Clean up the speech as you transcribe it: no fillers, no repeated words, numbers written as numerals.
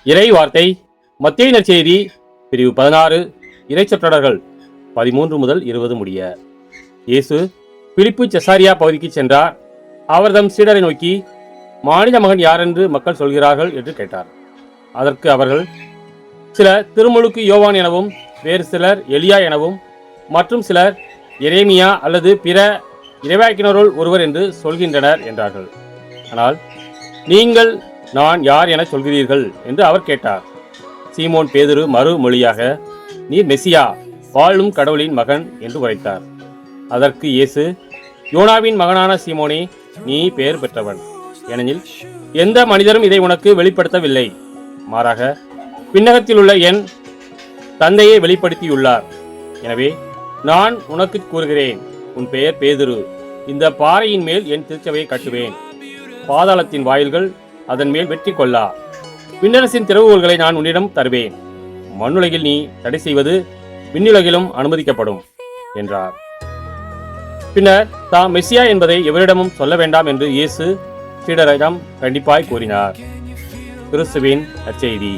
இறை வார்த்தை மத்தேயு நற்செய்தி பிரிவு 16 இறைச்சொற்றொடர்கள் 13 முதல் 20 முடிய. இயேசு பிலிப்பு செசாரியா பகுதிக்கு சென்றார். அவர் தம் சீடரை நோக்கி, மானிட மகன் யாரென்று மக்கள் சொல்கிறார்கள் என்று கேட்டார். அதற்கு அவர்கள், சிலர் திருமுழுக்கு யோவான் எனவும், வேறு சிலர் எலியா எனவும், மற்றும் சிலர் எரேமியா அல்லது பிற இறைவாக்கினருள் ஒருவர் என்று சொல்கின்றனர் என்றார்கள். ஆனால் நீங்கள் நான் யார் என சொல்கிறீர்கள் என்று அவர் கேட்டார். சீமோன் பேதுரு மறுமொழியாக, நீர் மெசியா, வாழும் கடவுளின் மகன் என்று உரைத்தார். அதற்கு இயேசு, யோனாவின் மகனான சீமோனே, நீ பெயர் பெற்றவன், ஏனெனில் எந்த மனிதரும் இதை உனக்கு வெளிப்படுத்தவில்லை, மாறாக விண்ணகத்தில் உள்ள என் தந்தையை வெளிப்படுத்தியுள்ளார். எனவே நான் உனக்கு கூறுகிறேன், உன் பெயர் பேதுரு, இந்த பாறையின் மேல் என் திருச்சபையை கட்டுவேன், பாதாளத்தின் வாயில்கள் அதன் மேல் வெற்றி கொள்ளா. விண்ணரசின் திறவுகோல்களை நான் உன்னிடம் தருவேன். மண்ணுலகில் நீ தடை செய்வது விண்ணுலகிலும் அனுமதிக்கப்படும் என்றார். பின்னர் தாம் மெசியா என்பதை எவரிடமும் சொல்ல வேண்டாம் என்று இயேசு சீடரிடம் கண்டிப்பாய் கூறினார். கிறிஸ்துவின் நற்செய்தி.